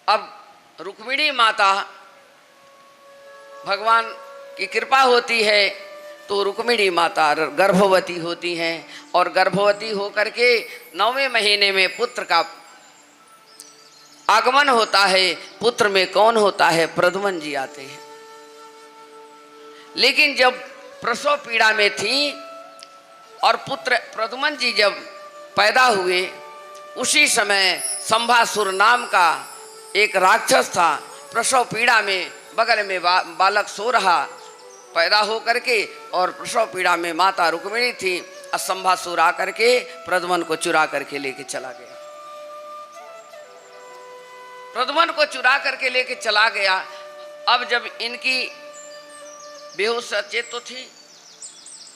अब रुक्मिणी माता भगवान की कृपा होती है तो रुक्मिणी माता गर्भवती होती हैं और गर्भवती होकर के 9वें महीने में पुत्र का आगमन होता है। पुत्र में कौन होता है? प्रद्युम्न जी आते हैं। लेकिन जब प्रसव पीड़ा में थी और पुत्र प्रद्युम्न जी जब पैदा हुए, उसी समय संभासुर नाम का एक राक्षस था। प्रसव पीड़ा में बगल में बालक सो रहा पैदा हो करके, और प्रसव पीड़ा में माता रुक्मिणी थी। संभासुर आकर के प्रद्युम्न को चुरा करके लेके चला गया। प्रद्युम्न को चुरा करके लेके चला गया। अब जब इनकी बेहोश चेत तो थी,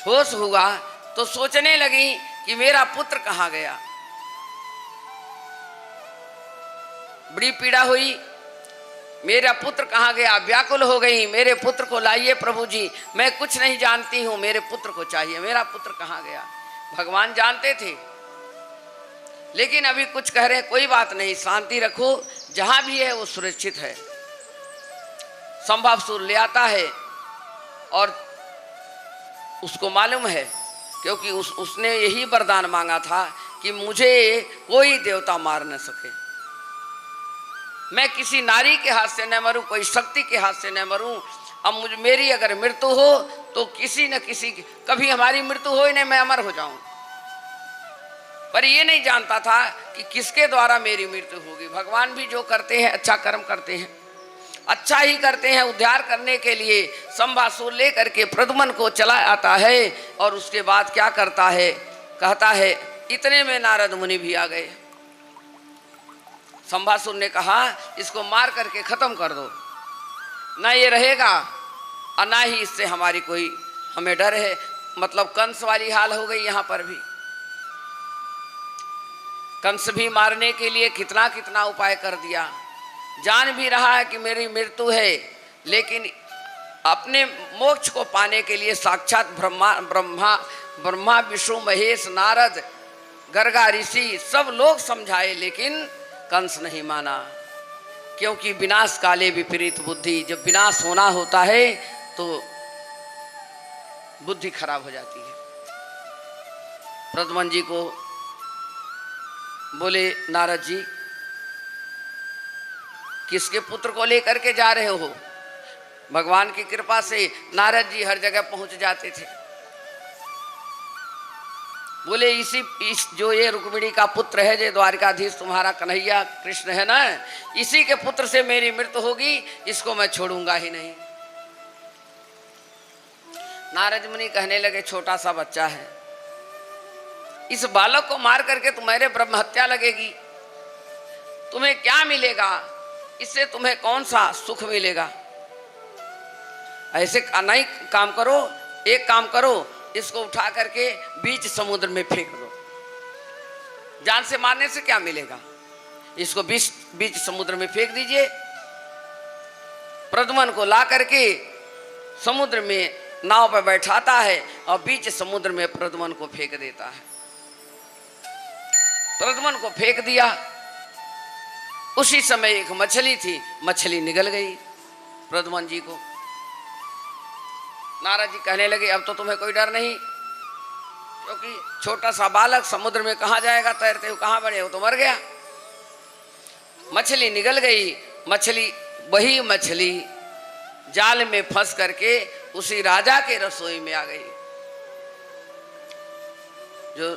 होश हुआ तो सोचने लगी कि मेरा पुत्र कहाँ गया। बड़ी पीड़ा हुई, मेरा पुत्र कहाँ गया। व्याकुल हो गई, मेरे पुत्र को लाइए प्रभु जी, मैं कुछ नहीं जानती हूँ, मेरे पुत्र को चाहिए, मेरा पुत्र कहाँ गया। भगवान जानते थे, लेकिन अभी कुछ कह रहे, कोई बात नहीं, शांति रखो, जहां भी है वो सुरक्षित है। संभासुर ले आता है और उसको मालूम है, क्योंकि उसने यही वरदान मांगा था कि मुझे कोई देवता मार न सके, मैं किसी नारी के हाथ से न मरूं, कोई शक्ति के हाथ से न मरूं। अब मेरी अगर मृत्यु हो तो किसी न किसी, कभी हमारी मृत्यु हो ही नहीं, मैं अमर हो जाऊं। पर ये नहीं जानता था कि किसके द्वारा मेरी मृत्यु होगी। भगवान भी जो करते हैं अच्छा कर्म करते हैं, अच्छा ही करते हैं। उद्धार करने के लिए संभासुर ले करके प्रद्युम्न को चला आता है और उसके बाद क्या करता है, कहता है, इतने में नारद मुनि भी आ गए। संभासुर ने कहा इसको मार करके खत्म कर दो, ना ये रहेगा और ना ही इससे हमारी कोई हमें डर है। मतलब कंस वाली हाल हो गई यहाँ पर भी। कंस भी मारने के लिए कितना कितना उपाय कर दिया, जान भी रहा है कि मेरी मृत्यु है, लेकिन अपने मोक्ष को पाने के लिए साक्षात ब्रह्मा विष्णु महेश नारद गर्गा ऋषि सब लोग समझाए, लेकिन कंस नहीं माना। क्योंकि विनाश काले विपरीत बुद्धि, जब विनाश होना होता है तो बुद्धि खराब हो जाती है। प्रद्युम्न जी को बोले, नारद जी किसके पुत्र को लेकर के जा रहे हो? भगवान की कृपा से नारद जी हर जगह पहुंच जाते थे। बोले जो ये रुक्मिणी का पुत्र है, जो द्वारिकाधीश तुम्हारा कन्हैया कृष्ण है ना, इसी के पुत्र से मेरी मृत्यु होगी, इसको मैं छोड़ूंगा ही नहीं। नारद मुनि कहने लगे, छोटा सा बच्चा है, इस बालक को मार करके तुम्हारे ब्रह्म हत्या लगेगी, तुम्हें क्या मिलेगा, इससे तुम्हें कौन सा सुख मिलेगा। ऐसे नहीं काम करो, एक काम करो, इसको उठा करके बीच समुद्र में फेंक दो, जान से मारने से क्या मिलेगा, इसको बीच समुद्र में फेंक दीजिए। प्रद्युम्न को ला करके समुद्र में नाव पर बैठाता है और बीच समुद्र में प्रद्युम्न को फेंक देता है। प्रद्युम्न को फेंक दिया, उसी समय एक मछली थी, मछली निगल गई प्रद्युम्न जी को। नारद जी कहने लगे, अब तो तुम्हें कोई डर नहीं, क्योंकि छोटा सा बालक समुद्र में कहाँ जाएगा तैरते हुए, कहाँ बढ़े हो, तो मर गया। मछली निगल गई। वही मछली जाल में फंस करके उसी राजा के रसोई में आ गई। जो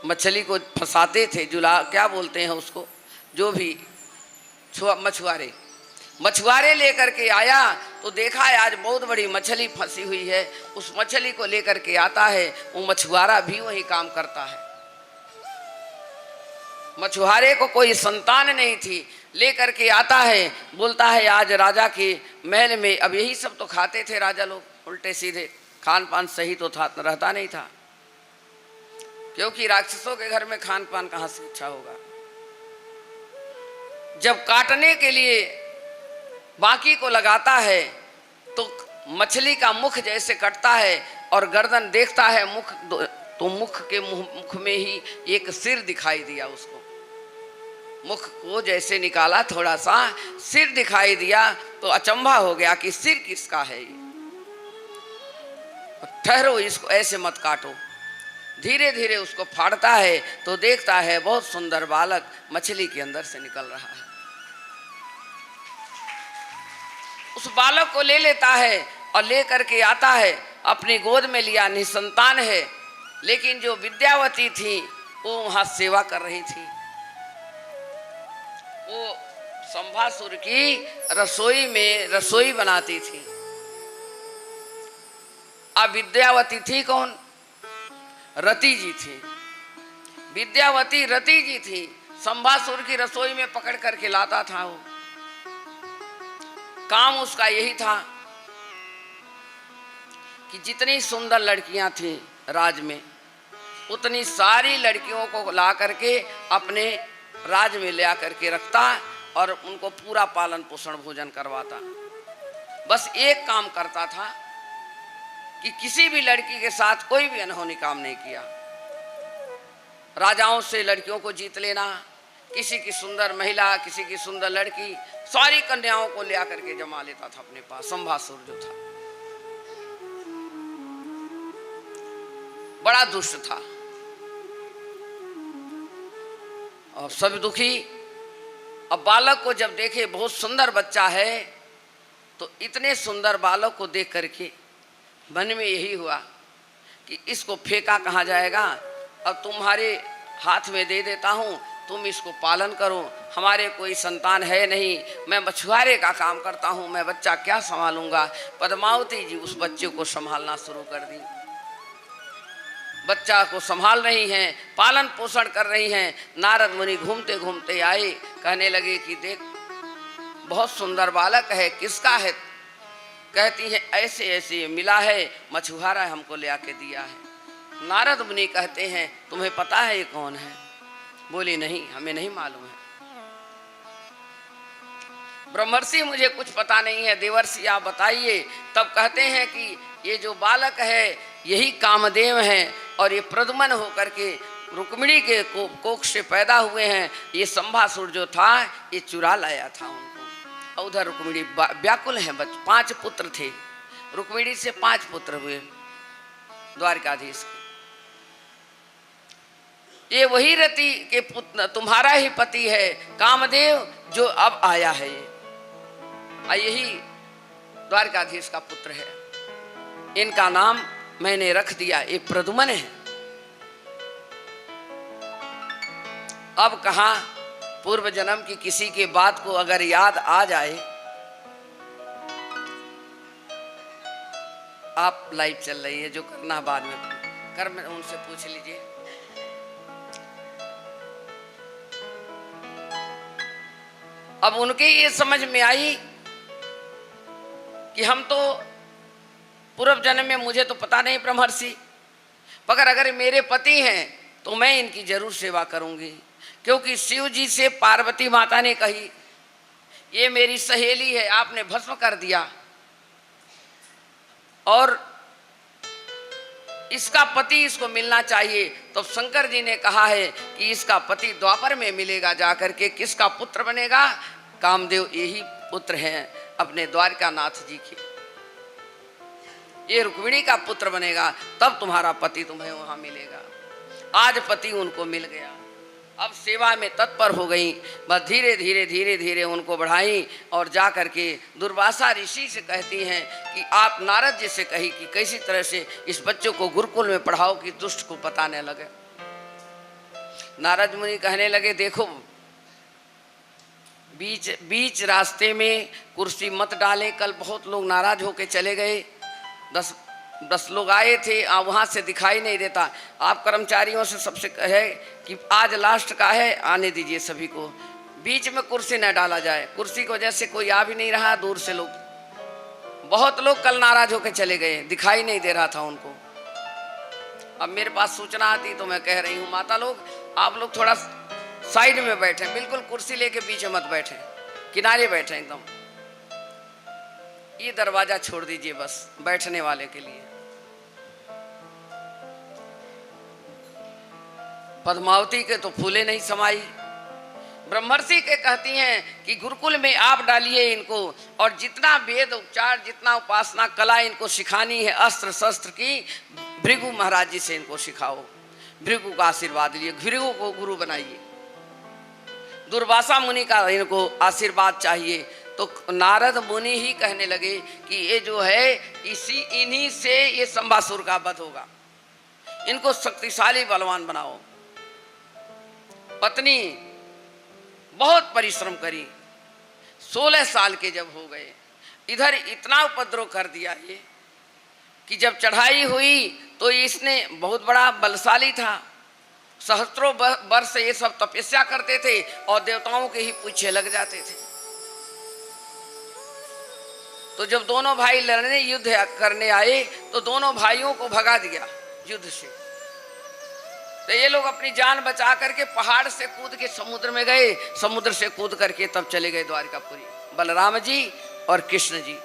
मछली को फंसाते थे, जुला क्या बोलते हैं उसको, जो भी मछुआरे लेकर के आया तो देखा है आज बहुत बड़ी मछली फंसी हुई है। उस मछली को लेकर के आता है, वो मछुआरा भी वही काम करता है। मछुआरे को कोई संतान नहीं थी, लेकर के आता है, बोलता है आज राजा के महल में, अब यही सब तो खाते थे राजा लोग, उल्टे सीधे, खान पान सही तो था रहता नहीं था, क्योंकि राक्षसों के घर में खान पान कहाँ से अच्छा होगा। जब काटने के लिए बाकी को लगाता है तो मछली का मुख जैसे कटता है और गर्दन देखता है मुख, तो मुख में ही एक सिर दिखाई दिया उसको। मुख को जैसे निकाला, थोड़ा सा सिर दिखाई दिया तो अचंभा हो गया कि सिर किसका है ये। ठहरो, इसको ऐसे मत काटो। धीरे धीरे उसको फाड़ता है तो देखता है बहुत सुंदर बालक मछली के अंदर से निकल रहा है। उस बालक को ले लेता है और ले करके आता है, अपनी गोद में लिया, निसंतान है। लेकिन जो विद्यावती थी वो वहां सेवा कर रही थी। वो संभासुर की रसोई में रसोई बनाती थी। अब विद्यावती थी कौन? रति जी थी। विद्यावती रति जी थी। संभासुर की रसोई में पकड़ करके लाता था वो। काम उसका यही था कि जितनी सुंदर लड़कियां थी राज में, उतनी सारी लड़कियों को ला करके अपने राज में ले आकर के रखता और उनको पूरा पालन पोषण भोजन करवाता। बस एक काम करता था कि किसी भी लड़की के साथ कोई भी अनहोनी काम नहीं किया। राजाओं से लड़कियों को जीत लेना, किसी की सुंदर महिला, किसी की सुंदर लड़की, सारी कन्याओं को ले आकर के जमा लेता था अपने पास। संभासुर जो था बड़ा दुष्ट था और सब दुखी। अब बालक को जब देखे बहुत सुंदर बच्चा है, तो इतने सुंदर बालक को देख करके मन में यही हुआ कि इसको फेंका कहाँ जाएगा, अब तुम्हारे हाथ में दे देता हूँ, तुम इसको पालन करो। हमारे कोई संतान है नहीं, मैं मछुआरे का काम करता हूँ, मैं बच्चा क्या संभालूंगा। पद्मावती जी उस बच्चे को संभालना शुरू कर दी। बच्चा को संभाल रही हैं, पालन पोषण कर रही हैं। नारद मुनि घूमते घूमते आए, कहने लगे कि देख बहुत सुंदर बालक है, किसका है? कहती है ऐसे ऐसे मिला है, मछुआरा हमको ले आके दिया है। नारद मुनि कहते हैं तुम्हें पता है ये कौन है? बोली नहीं, हमें नहीं मालूम है। ब्रह्मर्षि मुझे कुछ पता नहीं है, देवर्षि आप बताइए। तब कहते हैं कि ये जो बालक है यही कामदेव है और ये प्रद्युम्न होकर के रुक्मिणी के कोख से पैदा हुए हैं। ये संभासुर जो था ये चुरा लाया था उनको। और उधर रुक्मिणी व्याकुल है। 5 पुत्र थे, रुक्मिणी से 5 पुत्र हुए द्वारकाधीश के। ये वही रति के पुत्र, तुम्हारा ही पति है कामदेव जो अब आया है। ये यही द्वारकाधीश का पुत्र है। इनका नाम मैंने रख दिया, ये प्रद्युम्न है। अब कहाँ पूर्व जन्म की किसी के बात को अगर याद आ जाए, आप लाइव चल रही है, जो करना बाद में कर, मैं उनसे पूछ लीजिए। अब उनके ये समझ में आई कि हम तो पूर्व जन्म में, मुझे तो पता नहीं ब्रह्मर्षि, मगर अगर मेरे पति हैं तो मैं इनकी जरूर सेवा करूंगी। क्योंकि शिव जी से पार्वती माता ने कही ये मेरी सहेली है, आपने भस्म कर दिया और इसका पति इसको मिलना चाहिए। तो शंकर जी ने कहा है कि इसका पति द्वापर में मिलेगा जाकर के। किसका पुत्र बनेगा? कामदेव यही पुत्र हैं अपने द्वारकानाथ जी के। ये रुक्मिणी का पुत्र बनेगा, तब तुम्हारा पति तुम्हें वहां मिलेगा। आज पति उनको मिल गया, अब सेवा में तत्पर हो गई। बस धीरे धीरे धीरे धीरे उनको बढ़ाई और जा करके दुर्वासा ऋषि से कहती हैं कि आप नारद जी से कही कि कैसी तरह से इस बच्चों को गुरुकुल में पढ़ाओ कि दुष्ट को पता न लगे। नारद मुनि कहने लगे देखो, बीच रास्ते में कुर्सी मत डालें। कल बहुत लोग नाराज होके चले गए, 10 लोग आए थे, वहाँ से दिखाई नहीं देता। आप कर्मचारियों से सबसे कहे कि आज लास्ट का है, आने दीजिए सभी को, बीच में कुर्सी न डाला जाए। कुर्सी की वजह से कोई आ भी नहीं रहा, दूर से लोग, बहुत लोग कल नाराज होकर चले गए, दिखाई नहीं दे रहा था उनको। अब मेरे पास सूचना आती तो मैं कह रही हूँ माता लोग, आप लोग थोड़ा साइड में बैठे, बिल्कुल कुर्सी लेके बीच में मत बैठे, किनारे बैठे एकदम। ये दरवाजा छोड़ दीजिए बस बैठने वाले के लिए। पद्मावती के तो फूले नहीं समाई, ब्रह्मर्षि के कहती हैं कि गुरुकुल में आप डालिए इनको, और जितना वेद उपचार, जितना उपासना कला इनको सिखानी है अस्त्र शस्त्र की, भृगु महाराज जी से इनको सिखाओ। भृगु का आशीर्वाद लिए, भृगु को गुरु बनाइए। दुर्वासा मुनि का इनको आशीर्वाद चाहिए। तो नारद मुनि ही कहने लगे कि ये जो है इन्हीं से ये संबासुर का वध होगा, इनको शक्तिशाली बलवान बनाओ। पत्नी बहुत परिश्रम करी, 16 साल के जब हो गए, इधर इतना उपद्रव कर दिया ये कि जब चढ़ाई हुई तो इसने, बहुत बड़ा बलशाली था, सहस्त्रों वर्ष ये सब तपस्या करते थे और देवताओं के ही पीछे लग जाते थे। तो जब दोनों भाई लड़ने युद्ध करने आए तो दोनों भाइयों को भगा दिया युद्ध से। तो ये लोग अपनी जान बचा करके पहाड़ से कूद के समुद्र में गए, समुद्र से कूद करके तब चले गए द्वारिकापुरी। बलराम जी और कृष्ण जी।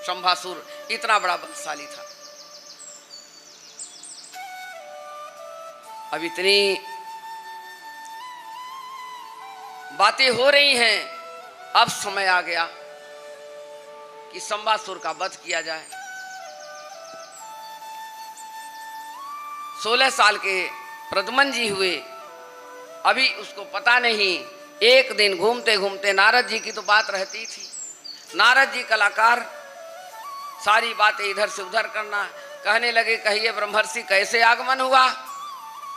संभासुर इतना बड़ा बलशाली था। अब इतनी बातें हो रही हैं, अब समय आ गया कि संभासुर का वध किया जाए। 16 साल के प्रद्युम्न जी हुए, अभी उसको पता नहीं। एक दिन घूमते घूमते, नारद जी की तो बात रहती थी, नारद जी कलाकार, सारी बातें इधर से उधर करना। कहने लगे कहिए ब्रह्मर्षि कैसे आगमन हुआ?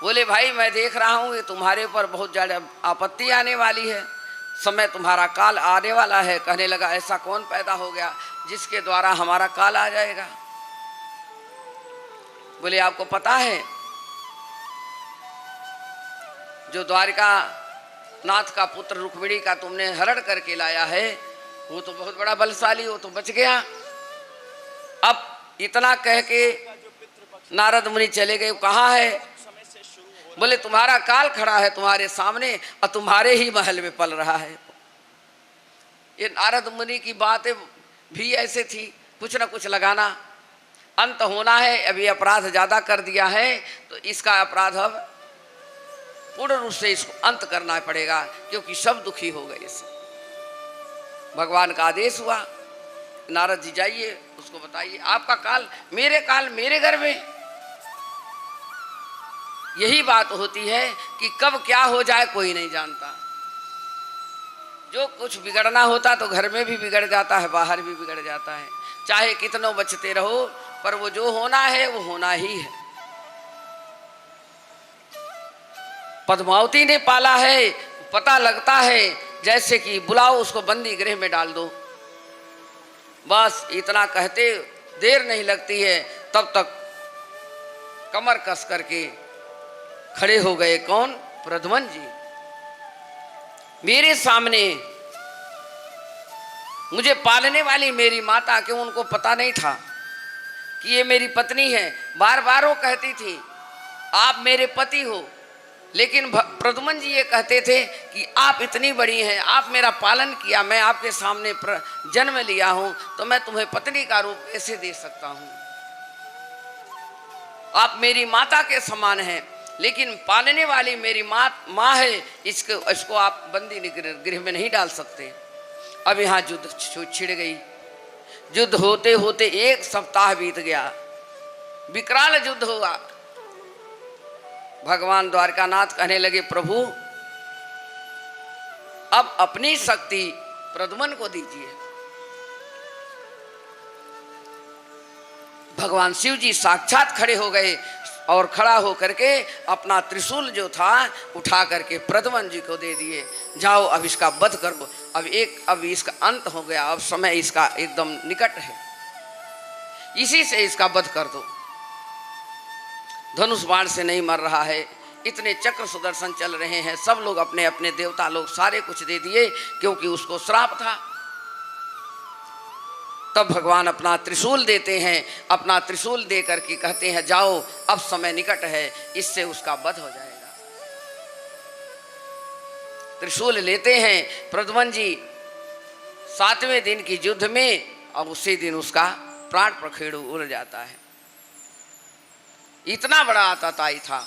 बोले भाई मैं देख रहा हूँ ये तुम्हारे ऊपर बहुत ज़्यादा आपत्ति आने वाली है, समय तुम्हारा काल आने वाला है। कहने लगा ऐसा कौन पैदा हो गया जिसके द्वारा हमारा काल आ जाएगा? बोले आपको पता है जो द्वारिका नाथ का पुत्र रुक्मिणी का तुमने हरण करके लाया है वो तो बहुत बड़ा बलशाली, वो तो बच गया। अब इतना कह के नारद मुनि चले गए। कहाँ है? बोले तुम्हारा काल खड़ा है तुम्हारे सामने और तुम्हारे ही महल में पल रहा है। ये नारद मुनि की बातें भी ऐसे थी, कुछ ना कुछ लगाना, अंत होना है। अभी अपराध ज्यादा कर दिया है तो इसका अपराध अब पूर्ण रूप से इसको अंत करना पड़ेगा, क्योंकि सब दुखी हो गए इससे। भगवान का आदेश हुआ, नारद जी जाइए उसको बताइए आपका काल मेरे घर में। यही बात होती है कि कब क्या हो जाए कोई नहीं जानता। जो कुछ बिगड़ना होता तो घर में भी बिगड़ जाता है, बाहर भी बिगड़ जाता है। चाहे कितनों बचते रहो, पर वो जो होना है वो होना ही है। पद्मावती ने पाला है, पता लगता है जैसे कि बुलाओ उसको बंदी गृह में डाल दो। बस इतना कहते देर नहीं लगती है, तब तक कमर कस करके खड़े हो गए। कौन? प्रद्युम्न जी। मेरे सामने मुझे पालने वाली मेरी माता, क्यों उनको पता नहीं था कि ये मेरी पत्नी है। बार बार वो कहती थी आप मेरे पति हो, लेकिन प्रद्युम्न जी ये कहते थे कि आप इतनी बड़ी हैं, आप मेरा पालन किया, मैं आपके सामने जन्म लिया हूं, तो मैं तुम्हें पत्नी का रूप कैसे दे सकता हूं? आप मेरी माता के समान हैं, लेकिन पालने वाली मेरी माँ है, इसको आप बंदी गृह में नहीं डाल सकते। अब यहाँ युद्ध छिड़ गई। युद्ध होते होते 1 सप्ताह बीत गया, विकराल युद्ध हुआ। भगवान द्वारकानाथ कहने लगे प्रभु अब अपनी शक्ति प्रद्युम्न को दीजिए। भगवान शिव जी साक्षात खड़े हो गए और खड़ा होकर के अपना त्रिशूल जो था उठा करके प्रद्युम्न जी को दे दिए। जाओ अब इसका वध करो, अब इसका अंत हो गया, अब समय इसका एकदम निकट है, इसी से इसका वध कर दो। धनुष बाण से नहीं मर रहा है, इतने चक्र सुदर्शन चल रहे हैं, सब लोग अपने अपने देवता लोग सारे कुछ दे दिए, क्योंकि उसको श्राप था। तब भगवान अपना त्रिशूल देते हैं, अपना त्रिशूल दे करके कहते हैं जाओ अब समय निकट है, इससे उसका वध हो जाएगा। त्रिशूल लेते हैं प्रद्युम्न जी 7वें दिन की युद्ध में, और उसी दिन उसका प्राण प्रखेड़ू उड़ जाता है। इतना बड़ा आतताई था।